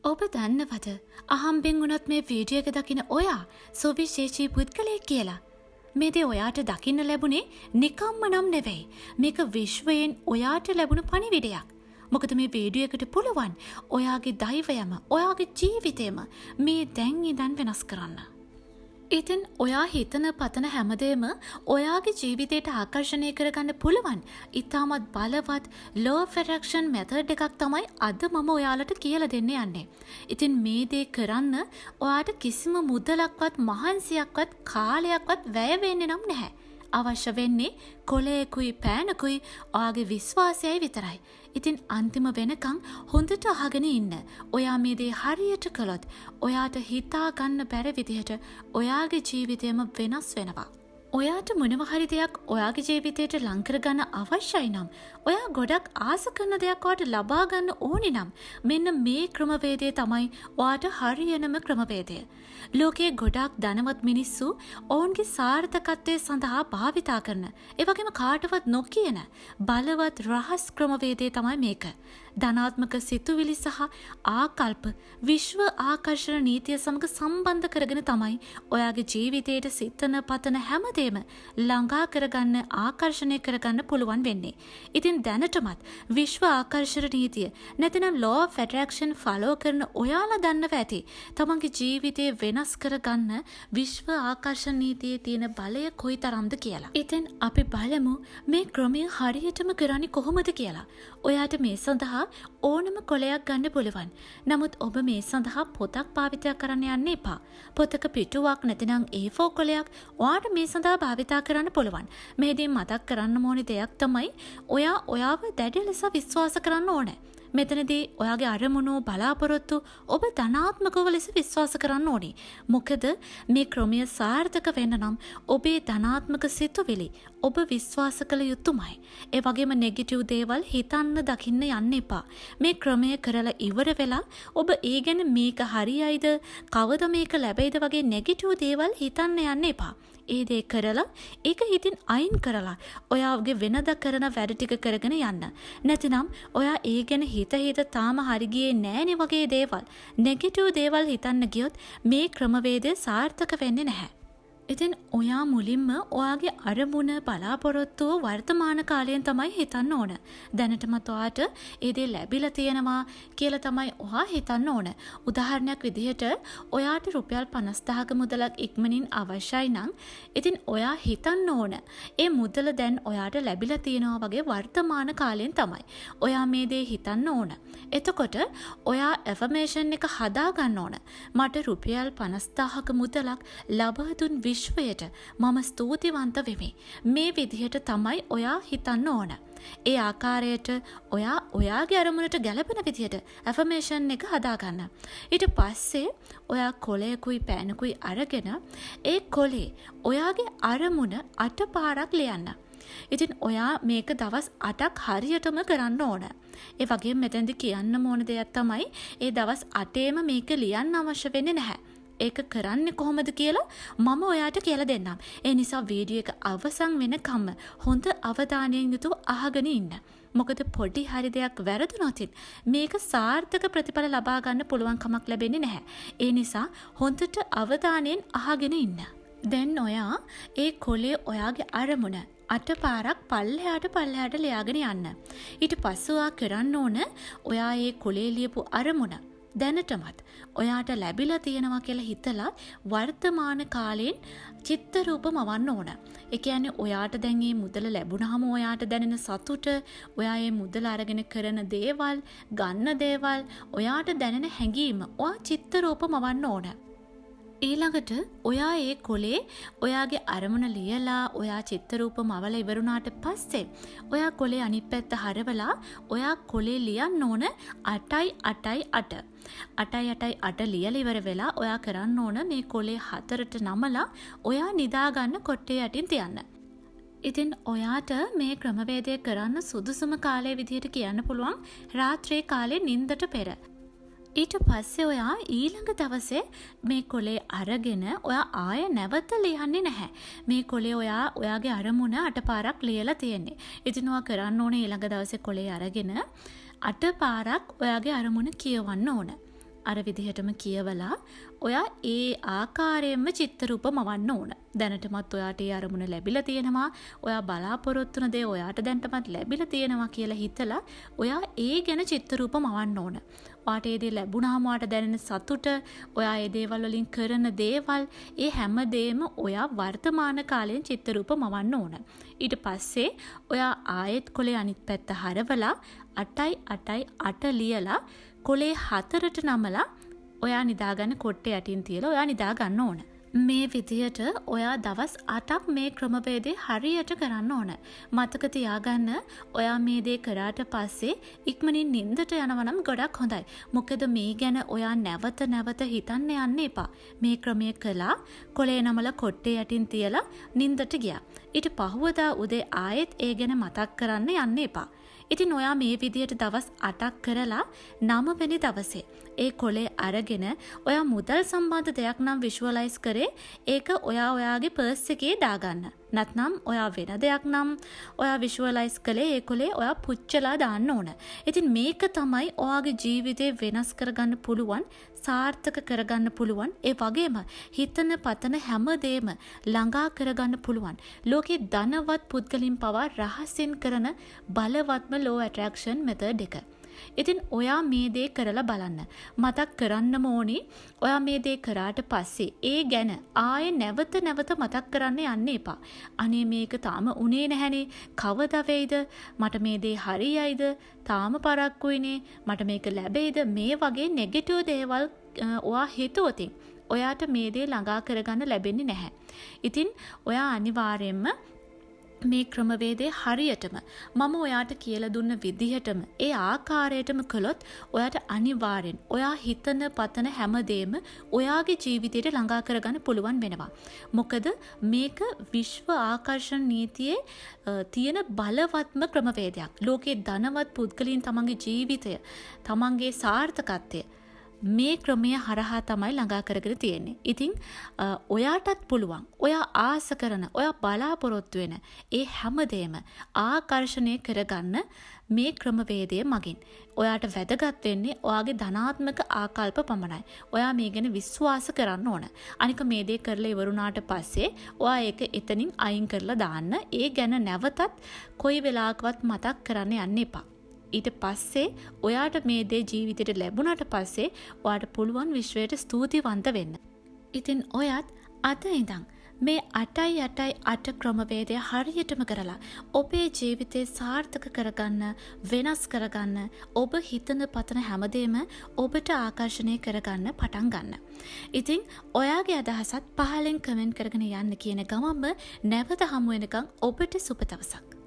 ඔබ දන්නවද අහම්බෙන් වුණත් මේ වීඩියෝ එක දකින ඔයා සුවිශේෂී පුද්ගලයෙක් කියලා. මේ දේ ඔයාට දකින්න ලැබුණේ නිකම්ම නම් නෙවෙයි. මේක විශ්වයෙන් ඔයාට ලැබුණු පණිවිඩයක්. මොකද මේ වීඩියෝ එකට පුළුවන් ඔයාගේ දෛවයම, ඔයාගේ ජීවිතයම මේ දැන් ඉඳන් වෙනස් කරන්න. ඉතින් ඔයා හිතන පතන හැමදේම ඔයාගේ ජීවිතයට ආකර්ෂණය කරගන්න පුළුවන් ඉතාමත් බලවත් law of attraction method එකක් තමයි අද මම ඔයාලට කියලා දෙන්න යන්නේ. ඉතින් මේ දේ කරන්න ඔයාට කිසිම මුදලක්වත් මහන්සියක්වත් කාලයක්වත් වැය වෙන්නේ නම් නැහැ. අවශ්‍ය වෙන්නේ කොලේකුයි පෑනකුයි ඔයාගේ විශ්වාසයයි විතරයි. ඉතින් අන්තිම වෙනකන් හොඳට අහගෙන ඉන්න. ඔයා මේ දේ හරියට කළොත් ඔයාට හිතා ගන්න බැරි විදිහට ඔයාගේ ජීවිතයම වෙනස් වෙනවා. ඔයාට මොනවා හරි දෙයක් ඔයාගේ ජීවිතයට ලං කරගන්න අවශ්‍යයි නම්, ඔයා ගොඩක් ආස කරන දෙයක් ඔයාට ලබා ගන්න ඕනේ නම්, මෙන්න මේ ක්‍රමවේදය තමයි ඔයාට හරියනම ක්‍රමවේදය. ලෝකයේ ගොඩක් ධනවත් මිනිස්සු ඔවුන්ගේ සාර්ථකත්වය සඳහා භාවිතා කරන, ඒ වගේම කාටවත් නොකියන බලවත් රහස් ක්‍රමවේදය තමයි මේක. ධනාත්මක සිතුවිලි සහ ආකල්ප විශ්ව ආකර්ෂණ නීතිය සමග සම්බන්ධ කරගෙන තමයි ඔයාගේ ජීවිතයට සිතන පතන හැමදේම ළඟා කරගන්න, ආකර්ෂණය කරගන්න පුළුවන් වෙන්නේ. ඉතින් දැනටමත් විශ්ව ආකර්ෂණ නීතිය නැතිනම් law of attraction follow කරන ඔයාලා දන්නව ඇති තමන්ගේ ජීවිතේ වෙනස් කරගන්න විශ්ව ආකර්ෂණ නීතියේ තියෙන බලය කොයිතරම්ද කියලා. ඉතින් අපි බලමු මේ ක්‍රමය හරියටම කරන්නේ කොහොමද කියලා. ඔයාට මේ සඳහා ඕනම කොලයක් ගන්න පුළුවන්. නමුත් ඔබ මේ සඳහා පොතක් භාවිතය කරන්න යන්න එපා. පොතක පිටුවක් නැතිනම් A4 කොලයක් ඔයාට මේ සඳහා භාවිතා කරන්න පුළුවන්. මේදී මතක් කරන්න ඕනේ දෙයක් තමයි ඔයා ඔයාව දැඩි ලෙස විශ්වාස කරන්න ඕනේ. මෙතනදී ඔයාගේ අරමුණු බලාපොරොත්තු ඔබ ධනාත්මකව ලෙස විශ්වාස කරන්න ඕනේ. මොකද මේ ක්‍රමය සාර්ථක වෙන්න නම් ඔබේ ධනාත්මක සිතුවිලි ඔබ විශ්වාස කළ යුතුමයි. ඒ වගේම නෙගටිව් දේවල් හිතන්න දකින්න යන්න එපා. මේ ක්‍රමය කරලා ඉවර වෙලා ඔබ ඒ ගැන මේක හරියයිද, කවද මේක ලැබෙයිද වගේ නෙගටිව් දේවල් හිතන්න යන්න එපා. ඒ දේ කරලා ඒක හිතින් අයින් කරලා ඔයාගේ වෙනද කරන වැඩ ටික කරගෙන යන්න. නැතිනම් ඔයා ඒ ගැන හිත තාම හරි ගියේ නෑනේ වගේ දේවල්, නෙගටිව් දේවල් හිතන්න ගියොත් මේ ක්‍රමවේදය සාර්ථක වෙන්නේ නැහැ. ඉතින් ඔයා මුලින්ම ඔයාගේ අරමුණ බලාපොරොත්තු වර්තමාන කාලයෙන් තමයි හිතන්න ඕන. දැනටමත් ඔයාට ඒ දේ ලැබිලා තියෙනවා කියලා තමයි ඔයා හිතන්න ඕන. උදාහරණයක් විදිහට ඔයාට රුපියල් 50000ක මුදලක් ඉක්මනින් අවශ්‍යයි නම් ඉතින් ඔයා හිතන්න ඕන ඒ මුදල දැන් ඔයාට ලැබිලා තියෙනවා වගේ වර්තමාන කාලයෙන් තමයි. ඔයා මේ දේ හිතන්න ඕන. එතකොට ඔයා ඇෆර්මේෂන් එක හදා ගන්න ඕන. මට රුපියල් 50000ක මුදලක් ලබා දුන් විශ්වයට මම ස්තුතිවන්ත වෙමි. මේ විදිහට තමයි ඔයා හිතන්න ඕන. ඒ ආකාරයට ඔයා ඔයාගේ අරමුණට ගැලපෙන විදිහට ඇෆර්මේෂන් එක හදාගන්න. ඊට පස්සේ ඔයා කොලයකුයි පෑනකුයි අරගෙන ඒ කොලේ ඔයාගේ අරමුණ 8 පාරක් ලියන්න. ඉතින් ඔයා මේක දවස් 8ක් හරියටම කරන්න ඕන. ඒ වගේම මෙතෙන්දි කියන්න ඕන දෙයක් තමයි ඒ දවස් 8ේම මේක ලියන්න අවශ්‍ය වෙන්නේ නැහැ. ඒක කරන්නේ කොහොමද කියලා මම ඔයාට කියලා දෙන්නම්. ඒ නිසා වීඩියෝ එක අවසන් වෙනකම්ම හොඳ අවධානයෙන් යුතුව අහගෙන ඉන්න. මොකද පොඩි හරි දෙයක් වැරදුනොත් මේක සාර්ථක ප්‍රතිඵල ලබා ගන්න පුළුවන් කමක් ලැබෙන්නේ නැහැ. ඒ නිසා හොඳට අවධානයෙන් අහගෙන ඉන්න. දැන් ඔයා ඒ කොලේ ඔයාගේ අරමුණ 8 පාරක් පල්ලෙහාට ලියාගෙන යන්න. ඊට පස්සේ ඔයා කරන්න ඕන ඔයා ඒ කොලේ ලියපු අරමුණ දැනටමත් ඔයාට ලැබිලා තියෙනවා කියලා හිතලා වර්තමාන කාලයෙන් චිත්ත රූප මවන්න ඕන. ඒ කියන්නේ ඔයාට දැන් මේ මුදල ලැබුණාම ඔයාට දැනෙන සතුට, ඔයා මේ මුදල අරගෙන කරන දේවල්, ගන්න දේවල්, ඔයාට දැනෙන හැඟීම ඔයා චිත්ත රූප මවන්න ඕන. ඊළඟට ඔයා ඒ කොලේ ඔයාගේ අරමුණ ලියලා ඔයා චිත්ත රූප මවලා ඉවරුණාට පස්සේ ඔයා කොලේ අනිත් පැත්ත හරවලා ඔයා කොලේ ලියන්න ඕන 8යි 8යි 8. 8යි 8යි 8 ලියලා ඉවර වෙලා ඔයා කරන්න ඕන මේ කොලේ 4ට නමලා ඔයා නිදා ගන්න කොට්ටේ යටින් තියන්න. ඉතින් ඔයාට මේ ක්‍රමවේදය කරන්න සුදුසුම කාලය විදිහට කියන්න පුළුවන් රාත්‍රියේ කාලේ නිින්දට පෙර. ඊට පස්සේ ඔයා ඊළඟ දවසේ මේ කොලේ අරගෙන ඔයා ආය නැවත ලියන්නේ නැහැ. මේ කොලේ ඔයා ඔයාගේ අරමුණ 8 පාරක් ලියලා තියෙන්නේ. ඉතින් ඔයා කරන්න ඕනේ ඊළඟ දවසේ කොලේ අරගෙන 8 පාරක් ඔයාගේ අරමුණ කියවන්න ඕන. අර විදිහටම කියවලා ඔයා ඒ ආකාරයෙන්ම චිත්‍රරූප මවන්න ඕන. දැනටමත් ඔයාට ඒ අරමුණ ලැබිලා තියෙනවා. ඔයා බලාපොරොත්තු වෙන දේ ඔයාට දැනටමත් ලැබිලා තියෙනවා කියලා හිතලා ඔයා ඒ ගැන චිත්‍රරූප මවන්න ඕන. ඔයාට ඒ දේ ලැබුණාම ඔයාට දැනෙන සතුට, ඔයා ඒ දේවල් වලින් කරන දේවල්, ඒ හැම දෙයක්ම ඔයා වර්තමාන කාලයෙන් චිත්‍රරූප මවන්න ඕන. ඊට පස්සේ ඔයා ආයෙත් කොලේ අනිත් පැත්ත හරවලා 8 ලියලා කොලේ 4ට නමලා ඔයා නිදාගන්න කොට්ටේ යටින් තියලා ඔයා නිදා ගන්න ඕන. මේ විදියට ඔයා දවස් 8ක් මේ ක්‍රමවේදේ හරියට කරන්න ඕන. මතක තියාගන්න ඔයා මේ දේ කරාට පස්සේ ඉක්මනින් නිින්දට යනවා නම් ගොඩක් හොඳයි. මොකද මේ ගැන ඔයා නැවත හිතන්න යන්න එපා. මේ ක්‍රමය කළා කොලේ නමල කොට්ටේ යටින් තියලා නිින්දට ගියා. ඊට පහුවදා උදේ ආයෙත් ඒ ගැන මතක් කරන්න යන්න එපා. ඉතින් ඔයා මේ විදියට දවස් 8ක් කරලා 9 වෙනි දවසේ ඒ කොලේ අරගෙන ඔයා මුදල් සම්බන්ධ දෙයක් නම් විෂුවලයිස් කරේ ඒක ඔයාගේ පර්ස් එකේ දාගන්න. නැත්නම් ඔයා වෙන දෙයක් නම් ඔයා විෂුවලයිස් කළේ ඒ කොලේ ඔයා පුච්චලා දාන්න ඕන. ඉතින් මේක තමයි ඔයාගේ ජීවිතේ වෙනස් කරගන්න පුළුවන්, සාර්ථක කරගන්න පුළුවන්, ඒ වගේම හිතන පතන හැම දෙයක්ම ළඟා කරගන්න පුළුවන්. ලෝකේ ධනවත් පුද්ගලින් පවා රහසින් කරන බලවත්ම law attraction method එක. ඉතින් ඔයා මේ දේ කරලා බලන්න. මතක් කරන්නම ඕනි. ඔයා මේ දේ කරාට පස්සේ ඒ ගැන ආයේ නැවත මතක් කරන්න යන්න එපා. අනේ මේක තාම උනේ නැහනේ. කවදා වෙයිද? මට මේ දේ හරියයිද? තාම පරක්කුයිනේ. මට මේක ලැබෙයිද? මේ වගේ නෙගටිව් දේවල් ඔයා හිතුවොතින් ඔයාට මේ දේ ළඟා කරගන්න ලැබෙන්නේ නැහැ. ඉතින් ඔයා අනිවාර්යයෙන්ම මේ ක්‍රමවේදේ හරියටම මම ඔයාට කියලා දුන්න විදිහටම ඒ ආකාරයටම කළොත් ඔයාට අනිවාර්යෙන් ඔයා හිතන පතන හැමදේම ඔයාගේ ජීවිතයට ළඟා කරගන්න පුළුවන් වෙනවා. මොකද මේක විශ්ව ආකර්ෂණ නීතියේ තියෙන බලවත්ම ක්‍රමවේදයක්. ලෝකේ ධනවත් පුද්ගලයන් තමන්ගේ ජීවිතය, තමන්ගේ සාර්ථකත්වය මේ ක්‍රමය හරහා තමයි ළඟා කරගෙන තියෙන්නේ. ඉතින් ඔයාටත් පුළුවන්. ඔයා ආස කරන, ඔයා බලාපොරොත්තු වෙන ඒ හැමදේම ආකර්ෂණය කරගන්න මේ ක්‍රමවේදය මගින්. ඔයාට වැදගත් වෙන්නේ ඔයාගේ ධනාත්මක ආකල්ප පමණයි. ඔයා මේ ගැන විශ්වාස කරන්න ඕන. අනික මේ දේ කරලා ඉවරුණාට පස්සේ ඔයා ඒක එතනින් අයින් කරලා දාන්න. ඒ ගැන නැවතත් කොයි වෙලාවකවත් මතක් කරන්න යන්න එපා. ඊට පස්සේ ඔයාට මේ දේ ජීවිතේට ලැබුණාට පස්සේ ඔයාට පුළුවන් විශ්වයට ස්තුතිවන්ත වෙන්න. ඉතින් ඔයත් අද ඉඳන් මේ 8 ක්‍රමවේදය හරියටම කරලා ඔබේ ජීවිතේ සාර්ථක කරගන්න, වෙනස් කරගන්න, ඔබ හිතන පතන හැමදේම ඔබට ආකර්ෂණය කරගන්න පටන් ගන්න. ඉතින් ඔයාගේ අදහසත් පහලෙන් කමෙන්ට් කරගෙන යන්න කියන ගමන්ම නැවත හමු වෙනකන් ඔබට සුබ දවසක්.